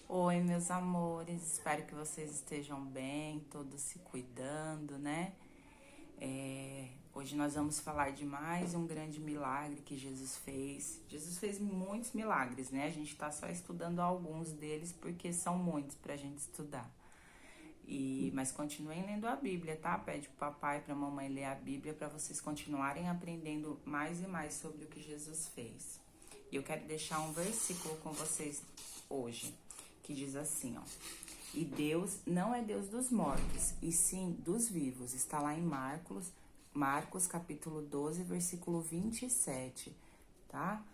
Oi, meus amores, espero que vocês estejam bem, todos se cuidando, né? Hoje nós vamos falar de mais um grande milagre que Jesus fez. Jesus fez muitos milagres, né? A gente tá só estudando alguns deles porque são muitos pra gente estudar. Mas continuem lendo a Bíblia, tá? Pede pro papai e pra mamãe ler a Bíblia para vocês continuarem aprendendo mais e mais sobre o que Jesus fez. E eu quero deixar um versículo com vocês hoje, que diz assim, ó: E Deus não é Deus dos mortos, e sim dos vivos. Está lá em Marcos capítulo 12, versículo 27, tá?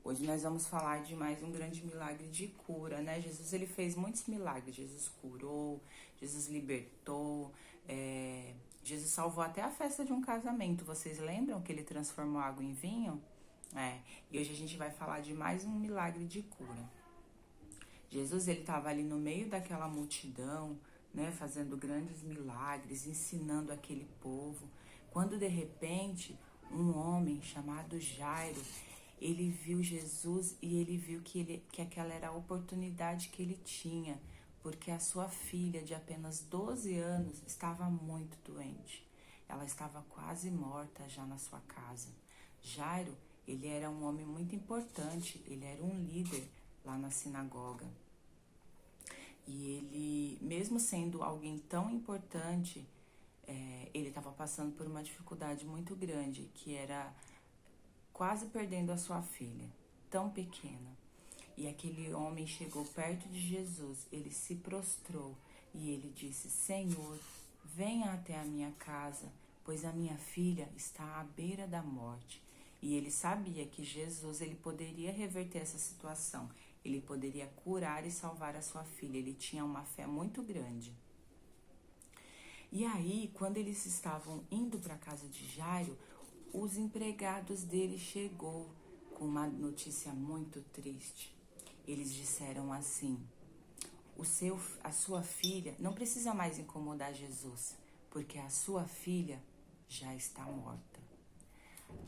Hoje nós vamos falar de mais um grande milagre de cura, né? Jesus, ele fez muitos milagres. Jesus curou, Jesus libertou, Jesus salvou até a festa de um casamento. Vocês lembram que ele transformou água em vinho? E hoje a gente vai falar de mais um milagre de cura. Jesus, ele estava ali no meio daquela multidão, né, fazendo grandes milagres, ensinando aquele povo, quando de repente um homem chamado Jairo, ele viu Jesus e ele viu que aquela era a oportunidade que ele tinha, porque a sua filha de apenas 12 anos estava muito doente. Ela estava quase morta já na sua casa. Jairo, ele era um homem muito importante, ele era um líder lá na sinagoga. E ele, mesmo sendo alguém tão importante, ele estava passando por uma dificuldade muito grande, que era quase perdendo a sua filha, tão pequena. E aquele homem chegou perto de Jesus, ele se prostrou e ele disse: Senhor, venha até a minha casa, pois a minha filha está à beira da morte. E ele sabia que Jesus, ele poderia reverter essa situação, ele poderia curar e salvar a sua filha, ele tinha uma fé muito grande. E aí, quando eles estavam indo para a casa de Jairo, os empregados dele chegou com uma notícia muito triste. Eles disseram assim: a sua filha não precisa mais incomodar Jesus, porque a sua filha já está morta.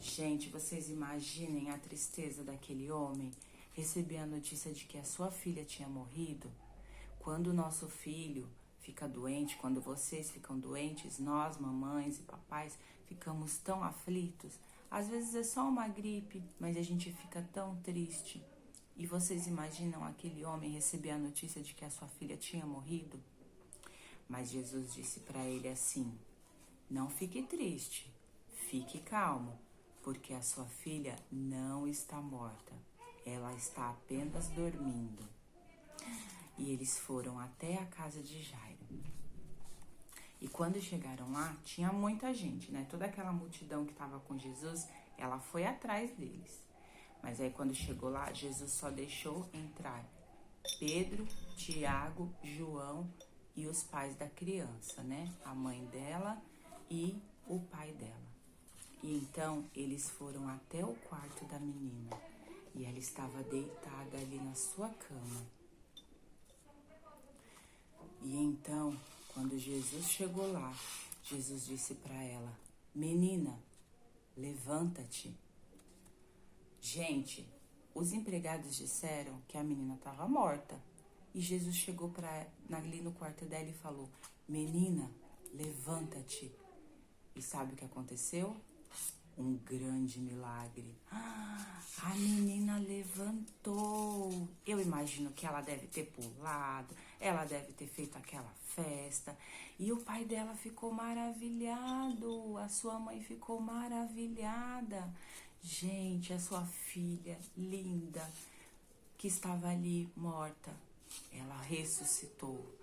Gente, vocês imaginem a tristeza daquele homem receber a notícia de que a sua filha tinha morrido. Quando o nosso filho fica doente, quando vocês ficam doentes, nós, mamães e papais, ficamos tão aflitos. Às vezes é só uma gripe, mas a gente fica tão triste. E vocês imaginam aquele homem receber a notícia de que a sua filha tinha morrido? Mas Jesus disse para ele assim: não fique triste, fique calmo, porque a sua filha não está morta, ela está apenas dormindo. E eles foram até a casa de Jairo. E quando chegaram lá, tinha muita gente, né? Toda aquela multidão que estava com Jesus, ela foi atrás deles. Mas aí quando chegou lá, Jesus só deixou entrar Pedro, Tiago, João e os pais da criança, né? A mãe dela e o pai dela. E então eles foram até o quarto da menina e ela estava deitada ali na sua cama. E então, quando Jesus chegou lá, Jesus disse para ela: menina, levanta-te. Gente, os empregados disseram que a menina estava morta. E Jesus chegou ali no quarto dela e falou: menina, levanta-te. E sabe o que aconteceu? Um grande milagre. A menina levantou. Eu imagino que ela deve ter pulado, ela deve ter feito aquela festa. E o pai dela ficou maravilhado, a sua mãe ficou maravilhada. Gente, a sua filha linda, que estava ali morta, ela ressuscitou.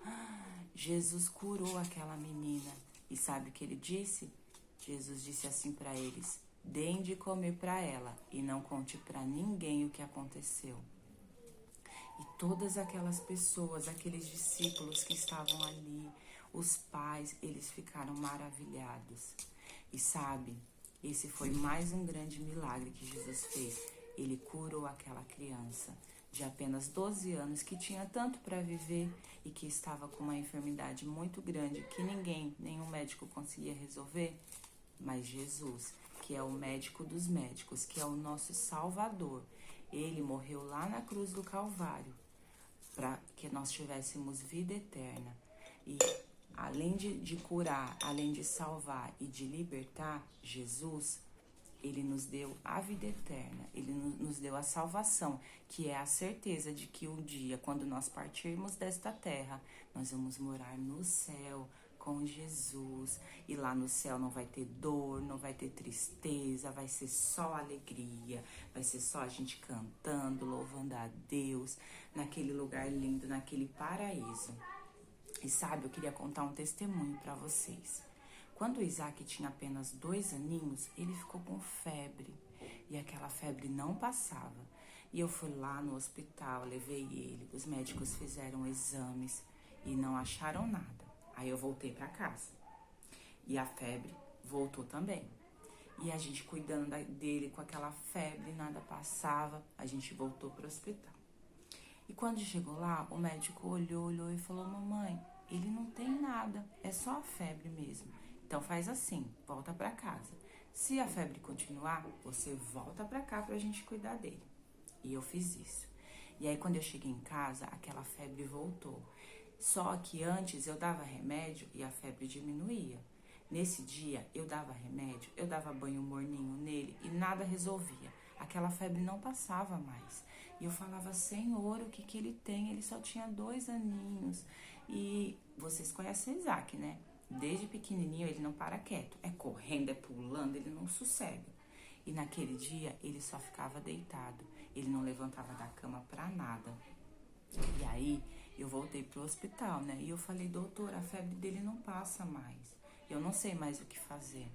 Jesus curou aquela menina. E sabe o que ele disse? Jesus disse assim para eles: deem de comer para ela e não conte para ninguém o que aconteceu. E todas aquelas pessoas, aqueles discípulos que estavam ali, os pais, eles ficaram maravilhados. E sabe, esse foi mais um grande milagre que Jesus fez. Ele curou aquela criança de apenas 12 anos que tinha tanto para viver e que estava com uma enfermidade muito grande que nenhum médico conseguia resolver. Mas Jesus, que é o médico dos médicos, que é o nosso Salvador, ele morreu lá na cruz do Calvário para que nós tivéssemos vida eterna. E além de curar, além de salvar e de libertar, Jesus, ele nos deu a vida eterna, ele nos deu a salvação, que é a certeza de que um dia, quando nós partirmos desta terra, nós vamos morar no céu com Jesus. E lá no céu não vai ter dor, não vai ter tristeza, vai ser só alegria, vai ser só a gente cantando, louvando a Deus, naquele lugar lindo, naquele paraíso. E sabe, eu queria contar um testemunho para vocês. Quando o Isaac tinha apenas 2 aninhos, ele ficou com febre. E aquela febre não passava. E eu fui lá no hospital, levei ele. Os médicos fizeram exames e não acharam nada. Aí eu voltei para casa. E a febre voltou também. E a gente cuidando dele com aquela febre, nada passava. A gente voltou para o hospital. E quando chegou lá, o médico olhou e falou: mamãe, ele não tem nada, é só a febre mesmo. Então faz assim, volta para casa. Se a febre continuar, você volta para cá pra gente cuidar dele. E eu fiz isso. E aí quando eu cheguei em casa, aquela febre voltou. Só que antes eu dava remédio e a febre diminuía. Nesse dia eu dava remédio, eu dava banho morninho nele e nada resolvia. Aquela febre não passava mais. E eu falava: Senhor, o que ele tem? Ele só tinha 2 aninhos. E vocês conhecem Isaac, né? Desde pequenininho ele não para quieto. É correndo, é pulando, ele não sossega. E naquele dia ele só ficava deitado. Ele não levantava da cama pra nada. E aí eu voltei pro hospital, né? E eu falei: doutor, a febre dele não passa mais. Eu não sei mais o que fazer.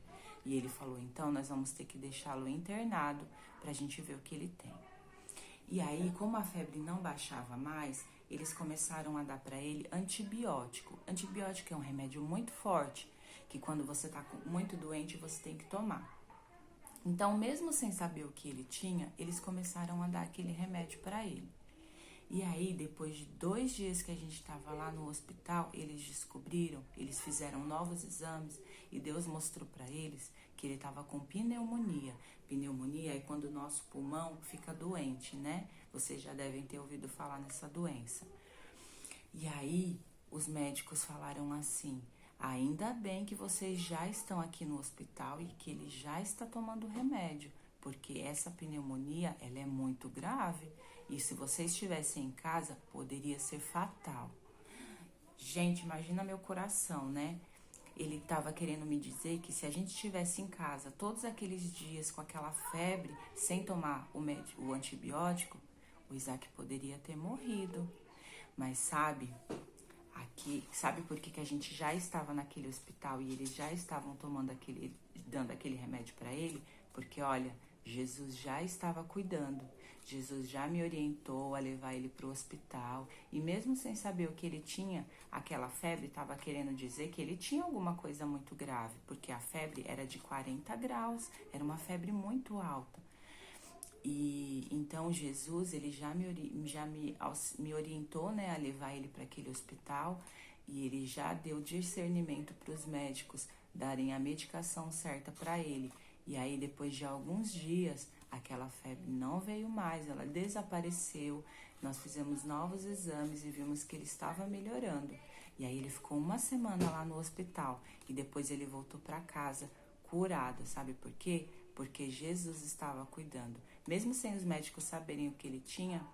E ele falou: então nós vamos ter que deixá-lo internado pra gente ver o que ele tem. E aí, como a febre não baixava mais, eles começaram a dar para ele antibiótico. Antibiótico é um remédio muito forte, que quando você tá muito doente, você tem que tomar. Então, mesmo sem saber o que ele tinha, eles começaram a dar aquele remédio para ele. E aí, depois de 2 dias que a gente estava lá no hospital, eles descobriram, eles fizeram novos exames e Deus mostrou para eles que ele estava com pneumonia. Pneumonia é quando o nosso pulmão fica doente, né? Vocês já devem ter ouvido falar nessa doença. E aí, os médicos falaram assim: ainda bem que vocês já estão aqui no hospital e que ele já está tomando remédio, porque essa pneumonia, ela é muito grave. E se vocês estivessem em casa, poderia ser fatal. Gente, imagina meu coração, né? Ele estava querendo me dizer que se a gente estivesse em casa todos aqueles dias com aquela febre, sem tomar o antibiótico, o Isaac poderia ter morrido. Mas sabe por que a gente já estava naquele hospital e eles já estavam dando aquele remédio para ele? Porque olha, Jesus já estava cuidando. Jesus já me orientou a levar ele para o hospital. E mesmo sem saber o que ele tinha, aquela febre estava querendo dizer que ele tinha alguma coisa muito grave. Porque a febre era de 40 graus, era uma febre muito alta. E então Jesus, ele já me orientou, né, a levar ele para aquele hospital. E ele já deu discernimento para os médicos darem a medicação certa para ele. E aí, depois de alguns dias, aquela febre não veio mais, ela desapareceu. Nós fizemos novos exames e vimos que ele estava melhorando. E aí, ele ficou 1 semana lá no hospital e depois ele voltou para casa curado. Sabe por quê? Porque Jesus estava cuidando. Mesmo sem os médicos saberem o que ele tinha,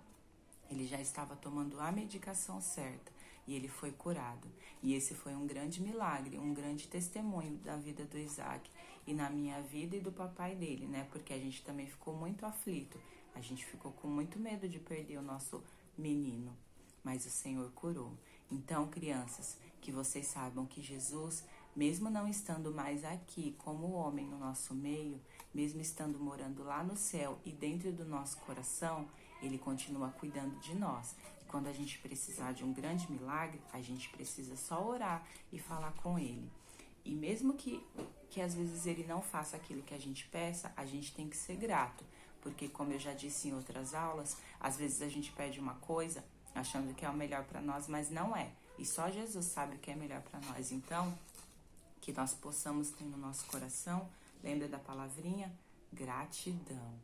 ele já estava tomando a medicação certa e ele foi curado. E esse foi um grande milagre, um grande testemunho da vida do Isaac e na minha vida e do papai dele, né? Porque a gente também ficou muito aflito, a gente ficou com muito medo de perder o nosso menino, mas o Senhor curou. Então, crianças, que vocês saibam que Jesus, mesmo não estando mais aqui como homem no nosso meio, mesmo estando morando lá no céu e dentro do nosso coração, ele continua cuidando de nós. E quando a gente precisar de um grande milagre, a gente precisa só orar e falar com ele. E mesmo que às vezes ele não faça aquilo que a gente peça, a gente tem que ser grato. Porque, como eu já disse em outras aulas, às vezes a gente pede uma coisa achando que é o melhor para nós, mas não é. E só Jesus sabe o que é melhor para nós. Então, que nós possamos ter no nosso coração, lembra da palavrinha? Gratidão.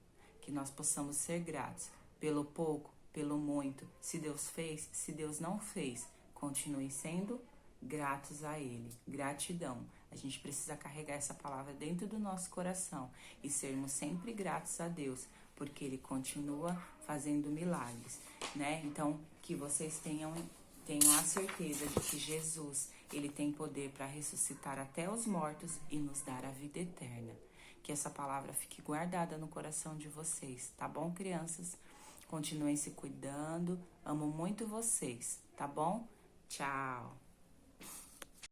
Que nós possamos ser gratos pelo pouco, pelo muito. Se Deus fez, se Deus não fez, continue sendo gratos a Ele. Gratidão. A gente precisa carregar essa palavra dentro do nosso coração e sermos sempre gratos a Deus, porque Ele continua fazendo milagres, né? Então, que vocês tenham a certeza de que Jesus, Ele tem poder para ressuscitar até os mortos e nos dar a vida eterna. Que essa palavra fique guardada no coração de vocês, tá bom, crianças? Continuem se cuidando. Amo muito vocês, tá bom? Tchau!